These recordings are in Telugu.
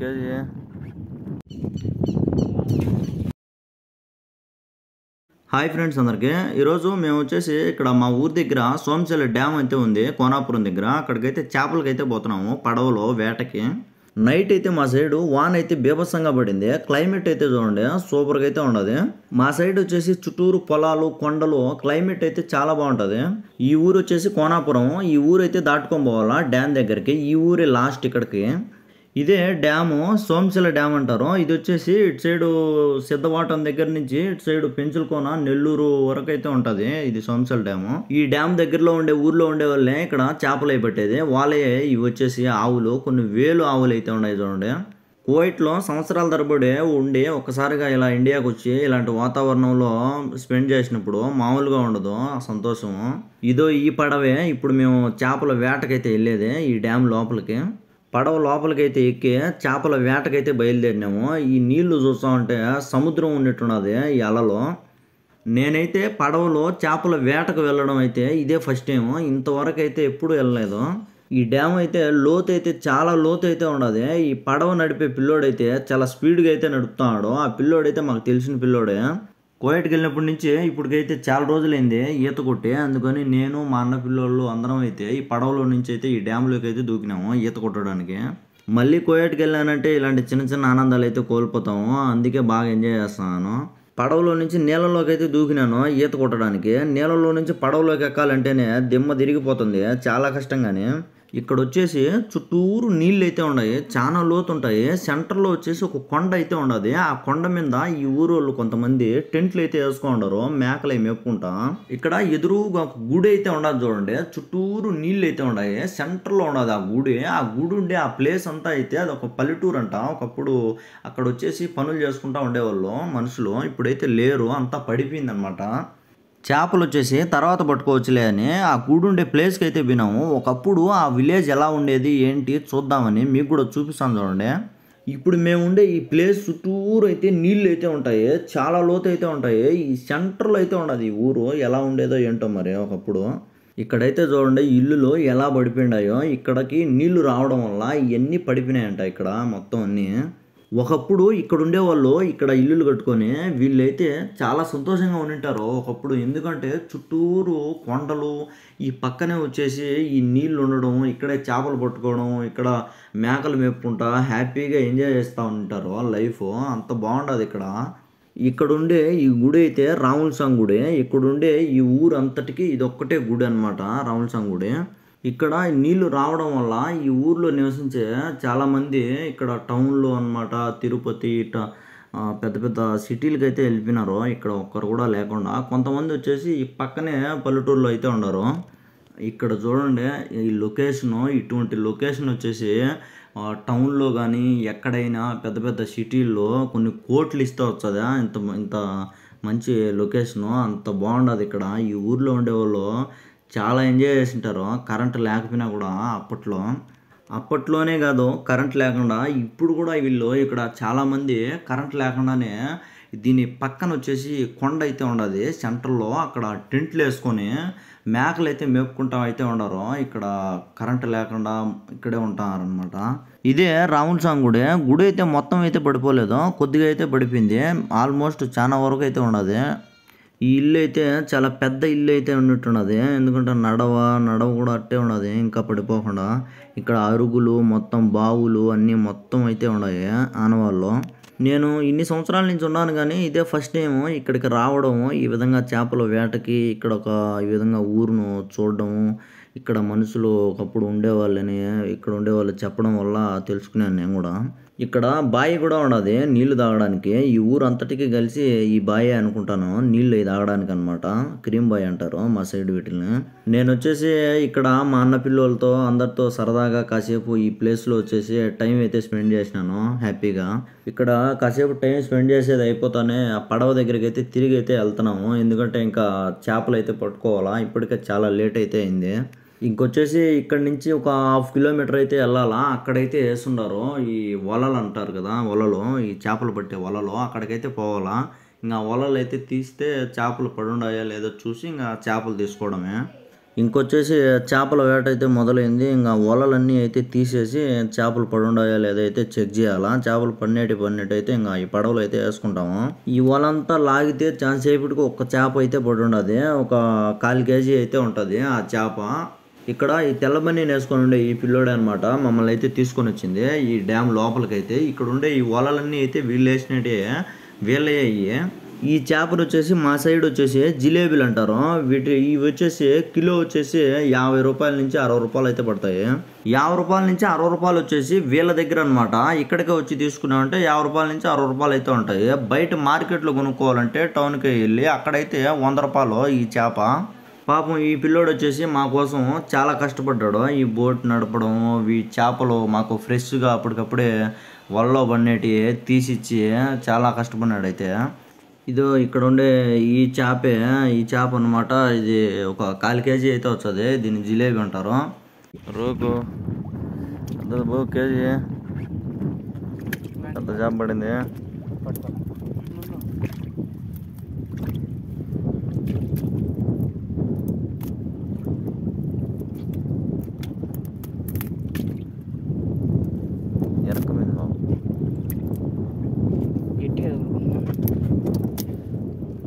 కేజీ. హాయ్ ఫ్రెండ్స్ అందరికీ. ఈరోజు మేము వచ్చేసి ఇక్కడ మా ఊరి దగ్గర సోమశిల డ్యామ్ అయితే ఉంది కోనాపురం దగ్గర. అక్కడికైతే చేపలకైతే పోతున్నాము పడవలో వేటకి. నైట్ అయితే మా సైడు వాన అయితే బీభత్సంగా పడింది. క్లైమేట్ అయితే చూడండి సూపర్గా అయితే ఉండదు. మా సైడ్ వచ్చేసి చుట్టూరు పొలాలు కొండలు, క్లైమేట్ అయితే చాలా బాగుంటుంది. ఈ ఊరు వచ్చేసి కోనాపురం. ఈ ఊరు అయితే దాటుకొని పోవాలా డ్యామ్ దగ్గరికి. ఈ ఊరే లాస్ట్ ఇక్కడికి. ఇదే డ్యాము సోమశిల డ్యామ్ అంటారు. ఇది వచ్చేసి ఇటు సైడు సిద్ధవాటం దగ్గర నుంచి ఇటు సైడు పెంచులకోన నెల్లూరు వరకు అయితే ఉంటుంది ఇది సోమశిల డ్యాము. ఈ డ్యామ్ దగ్గరలో ఉండే ఊర్లో ఉండే వాళ్ళే ఇక్కడ చేపలు అయి పట్టేది. వాళ్ళే ఇవి వచ్చేసి ఆవులు, కొన్ని వేలు ఆవులు అయితే ఉన్నాయి చూడండి. కువైట్లో సంవత్సరాల తరబడి ఉండి ఒక్కసారిగా ఇలా ఇండియాకి వచ్చి ఇలాంటి వాతావరణంలో స్పెండ్ చేసినప్పుడు మామూలుగా ఉండదు ఆ సంతోషం. ఇదో ఈ పడవే ఇప్పుడు మేము చేపల వేటకైతే వెళ్ళేది. ఈ డ్యామ్ లోపలికి పడవ లోపలికైతే ఎక్కి చేపల వేటకైతే బయలుదేరినాము. ఈ నీళ్లు చూస్తూ ఉంటే సముద్రం ఉన్నట్టున్నది ఈ అలలో. నేనైతే పడవలో చేపల వేటకు వెళ్ళడం అయితే ఇదే ఫస్ట్ టైం. ఇంతవరకు అయితే ఎప్పుడు వెళ్ళలేదు. ఈ డ్యామ్ అయితే లోతు అయితే చాలా లోతు అయితే ఉండదు. ఈ పడవ నడిపే పిల్లోడైతే చాలా స్పీడ్గా అయితే నడుపుతున్నాడు. ఆ పిల్లోడైతే మాకు తెలిసిన పిల్లోడే. కువైట్కి వెళ్ళినప్పటి నుంచి ఇప్పటికైతే చాలా రోజులైంది ఈత కొట్టి. అందుకని నేను మా అన్న పిల్లోళ్ళు అందరం అయితే ఈ పడవలో నుంచి అయితే ఈ డ్యామ్లోకి అయితే దూకినాము ఈత కొట్టడానికి. మళ్ళీ కువైట్కి వెళ్ళానంటే ఇలాంటి చిన్న చిన్న ఆనందాలు అయితే కోల్పోతాము. అందుకే బాగా ఎంజాయ్ చేస్తున్నాను. పడవలో నుంచి నీళ్ళలోకి అయితే దూకినాను ఈత కొట్టడానికి. నీళ్ళలో నుంచి పడవలోకి ఎక్కాలంటేనే దిమ్మ తిరిగిపోతుంది, చాలా కష్టంగానే. ఇక్కడ వచ్చేసి చుట్టూరు నీళ్ళు అయితే ఉన్నాయి, చాలా లోతు ఉంటాయి. సెంటర్లో వచ్చేసి ఒక కొండ అయితే ఉండదు. ఆ కొండ మీద ఈ ఊరు వాళ్ళు కొంతమంది టెంట్లు అయితే వేసుకుంటారు మేకలు అవి మేపుకుంటా. ఇక్కడ ఎదురుగా ఒక గుడి అయితే ఉండదు చూడండి. చుట్టూరు నీళ్ళు అయితే ఉన్నాయి, సెంటర్లో ఉండదు ఆ గుడి. ఆ గుడి ఉండే ఆ ప్లేస్ అంతా అయితే అది ఒక పల్లెటూరు అంట. ఒకప్పుడు అక్కడ వచ్చేసి పనులు చేసుకుంటా ఉండేవాళ్ళు మనుషులు. ఇప్పుడైతే లేరు, అంతా పడిపోయింది అనమాట. చేపలు వచ్చేసి తర్వాత పట్టుకోవచ్చులే అని ఆ గూడు ఉండే ప్లేస్కి అయితే పోయినాము. ఒకప్పుడు ఆ విలేజ్ ఎలా ఉండేది ఏంటి చూద్దామని మీకు కూడా చూపిస్తాను చూడండి. ఇప్పుడు మేము ఉండే ఈ ప్లేస్ చుట్టూరు అయితే నీళ్ళు అయితే ఉంటాయి, చాలా లోతు అయితే ఉంటాయి. ఈ సెంటర్లో అయితే ఉండదు ఈ ఊరు. ఎలా ఉండేదో ఏంటో మరి ఒకప్పుడు. ఇక్కడైతే చూడండి ఇల్లులు ఎలా పడిపోయినాయో. ఇక్కడికి నీళ్లు రావడం వల్ల ఇవన్నీ పడిపోయినాయంట ఇక్కడ మొత్తం అన్నీ. ఒకప్పుడు ఇక్కడ ఉండేవాళ్ళు ఇక్కడ ఇల్లులు కట్టుకొని వీళ్ళైతే చాలా సంతోషంగా ఉండింటారు ఒకప్పుడు. ఎందుకంటే చుట్టూరు కొండలు, ఈ పక్కనే వచ్చేసి ఈ నీళ్ళు ఉండడం, ఇక్కడే చేపలు పట్టుకోవడం, ఇక్కడ మేకలు మేపుకుంటా హ్యాపీగా ఎంజాయ్ చేస్తూ ఉంటారు లైఫ్. అంత బాగుండదు ఇక్కడ. ఇక్కడుండే ఈ గుడి అయితే రాముల స్వామి గుడి. ఇక్కడుండే ఈ ఊరు అంతటికి ఇది ఒక్కటే గుడి అనమాట, రాముల స్వామి గుడి. ఇక్కడ నీళ్లు రావడం వల్ల ఈ ఊర్లో నివసించే చాలామంది ఇక్కడ టౌన్లో అనమాట తిరుపతి ఇట్లా పెద్ద పెద్ద సిటీలకి అయితే వెళ్ళిపోయినారు. ఇక్కడ ఒక్కరు కూడా లేకుండా కొంతమంది వచ్చేసి ఈ పక్కనే పల్లెటూరులో అయితే ఉన్నారు. ఇక్కడ చూడండి ఈ లొకేషను, ఇటువంటి లొకేషన్ వచ్చేసి టౌన్లో కానీ ఎక్కడైనా పెద్ద పెద్ద సిటీల్లో కొన్ని కోట్లు ఇస్తే వచ్చదా ఇంత ఇంత మంచి లొకేషను. అంత బాగుండదు ఇక్కడ. ఈ ఊర్లో ఉండేవాళ్ళు చాలా ఎంజాయ్ చేసింటారు కరెంట్ లేకపోయినా కూడా. అప్పట్లోనే కాదు కరెంట్ లేకుండా ఇప్పుడు కూడా వీళ్ళు ఇక్కడ చాలామంది కరెంట్ లేకుండానే దీని పక్కన వచ్చేసి కొండ అయితే ఉండదు సెంటర్లో. అక్కడ టెంట్లు వేసుకొని మేకలు అయితే మేపుకుంటా అయితే ఉండరు. ఇక్కడ కరెంట్ లేకుండా ఇక్కడే ఉంటారనమాట. ఇదే రాముల స్వామి గుడి. గుడి అయితే మొత్తం అయితే పడిపోలేదు, కొద్దిగా అయితే పడిపోయింది. ఆల్మోస్ట్ చాలా వరకు అయితే ఉండదు. ఈ ఇల్లు అయితే చాలా పెద్ద ఇల్లు అయితే ఉన్నట్టున్నది. ఎందుకంటే నడవ కూడా అట్టే ఉన్నది ఇంకా పడిపోకుండా. ఇక్కడ అరుగులు మొత్తం బావులు అన్నీ మొత్తం అయితే ఉన్నాయి ఆనవాళ్ళు. నేను ఇన్ని సంవత్సరాల నుంచి ఉన్నాను కానీ ఇదే ఫస్ట్ టైం ఇక్కడికి రావడం, ఈ విధంగా చేపల వేటకి ఇక్కడ ఈ విధంగా ఊరును చూడడము. ఇక్కడ మనుషులు ఒకప్పుడు ఉండేవాళ్ళని ఇక్కడ ఉండేవాళ్ళు చెప్పడం వల్ల తెలుసుకున్నాను నేను కూడా. ఇక్కడ బావి కూడా ఉండదు నీళ్లు తాగడానికి. ఈ ఊరు అంతటికి కలిసి ఈ బావి అనుకుంటాను నీళ్ళు తాగడానికి అనమాట. క్రీమ్ బావి అంటారు మా సైడ్ వీటిని. నేను వచ్చేసి ఇక్కడ మా అన్న పిల్లలతో అందరితో సరదాగా కాసేపు ఈ ప్లేస్లో వచ్చేసి టైం అయితే స్పెండ్ చేసినాను హ్యాపీగా. ఇక్కడ కాసేపు టైం స్పెండ్ చేసేది అయిపోతానే ఆ పడవ దగ్గరికి అయితే తిరిగి అయితే వెళ్తున్నాము. ఎందుకంటే ఇంకా చేపలు అయితే పట్టుకోవాలా, ఇప్పటికే చాలా లేట్ అయితే అయింది. ఇంకొచ్చేసి ఇక్కడ నుంచి ఒక 1/2 కిలోమీటర్ అయితే వెళ్ళాలా. అక్కడైతే వేసుండారు ఈ వలలు అంటారు కదా, వలలు ఈ చేపలు పట్టే వలలు. అక్కడికైతే పోవాలా. ఇంకా వలలు అయితే తీస్తే చేపలు పడుండాయా లేదో చూసి ఇంకా చేపలు తీసుకోవడమే. ఇంకొచ్చేసి చేపల వేట అయితే మొదలైంది. ఇంకా వలలన్నీ అయితే తీసేసి చేపలు పడుండాయా లేదా అయితే చెక్ చేయాలా. చేపలు పడినట్టయితే ఇంకా ఈ పడవలు అయితే వేసుకుంటాము. ఈ వలంతా లాగితే చాలాసేపటికి ఒక్క చేప అయితే పడి ఉండదు. ఒక 1/4 kg అయితే ఉంటుంది ఆ చేప. ఇక్కడ ఈ తెల్ల బన్నీని వేసుకొని ఉండే ఈ పిల్లోడే అనమాట మమ్మల్ని అయితే తీసుకొని వచ్చింది ఈ డ్యామ్ లోపలికైతే. ఇక్కడ ఉండే ఈ వలలన్నీ అయితే వీళ్ళు వేసినట్టే వీళ్ళే అయ్యి. ఈ చేపలు వచ్చేసి మా సైడ్ వచ్చేసి జిలేబీలు అంటారు. ఇవి వచ్చేసి కిలో వచ్చేసి 50 రూపాయల నుంచి 60 రూపాయలు అయితే పడతాయి. 50 రూపాయల నుంచి 60 రూపాయలు వచ్చేసి వీళ్ళ దగ్గర అనమాట. ఇక్కడికే వచ్చి తీసుకున్నామంటే 50 రూపాయల నుంచి 60 రూపాయలు అయితే ఉంటాయి. బయట మార్కెట్లో కొనుక్కోవాలంటే టౌన్కి వెళ్ళి అక్కడైతే 100 రూపాయలు ఈ చేప. పాపం ఈ పిల్లోడు వచ్చేసి మా కోసం చాలా కష్టపడ్డాడు. ఈ బోట్ నడపడం, ఈ చేపలు మాకు ఫ్రెష్గా అప్పటికప్పుడే వలలో పడినటి తీసిచ్చి చాలా కష్టపడినాడు అయితే. ఇదో ఇక్కడ ఉండే ఈ చేప అనమాట. ఇది ఒక 1/4 kg అయితే వస్తుంది. దీన్ని జిలేబీ అంటారు. రోకు కేజీ ఎంత చేప పడింది.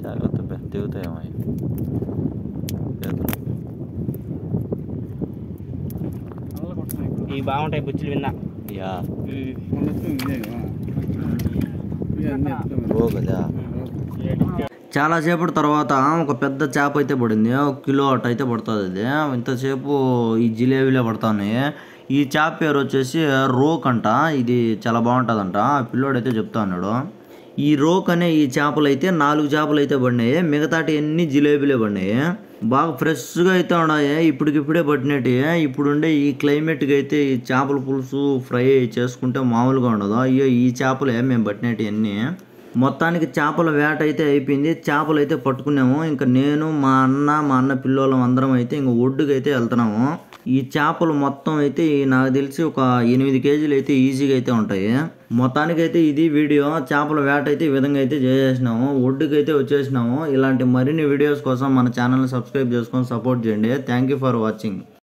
జాగ్రత్త దిగుతాయేమో. ఇవి బాగుంటాయి బుచ్చులు విన్నా. చాలా సేపటి తర్వాత ఒక పెద్ద చేప అయితే పడింది. 1 కిలో అటు అయితే పడుతుంది. అది ఇంతసేపు ఈ జిలేబీలే పడుతున్నాయి. ఈ చేప పేరు వచ్చేసి రోక్ అంట. ఇది చాలా బాగుంటుందంట. ఆ పిల్లోడు అయితే చెప్తా ఉన్నాడు. ఈ రోక్ అనే ఈ చేపలు అయితే 4 చేపలు అయితే పడినాయి. మిగతాటి అన్ని జిలేబీలే పడినాయి. బాగా ఫ్రెష్గా అయితే ఉన్నాయి. ఇప్పటికిప్పుడే పట్టినట్టు. ఇప్పుడుండే ఈ క్లైమేట్కి అయితే ఈ చేపల పులుసు ఫ్రై చేసుకుంటే మామూలుగా ఉండదు. అయ్యో ఈ చేపలే మేము పట్టినట్టు అన్నీ. మొత్తానికి చేపల వేట అయితే అయిపోయింది. చేపలు అయితే పట్టుకున్నాము. ఇంకా నేను మా అన్న పిల్లోళ్ళం అందరం అయితే ఇంక ఒడ్డుకి అయితే వెళ్తున్నాము. ఈ చేపలు మొత్తం అయితే నాకు తెలిసి ఒక 8 kg అయితే ఈజీగా అయితే ఉంటాయి. మొత్తానికి అయితే ఇది వీడియో. చేపల వేట అయితే ఈ విధంగా అయితే చేసేసినాము. ఒడ్డుకి అయితే వచ్చేసినాము. ఇలాంటి మరిన్ని వీడియోస్ కోసం మన ఛానల్ని సబ్స్క్రైబ్ చేసుకొని సపోర్ట్ చేయండి. Thank you for watching.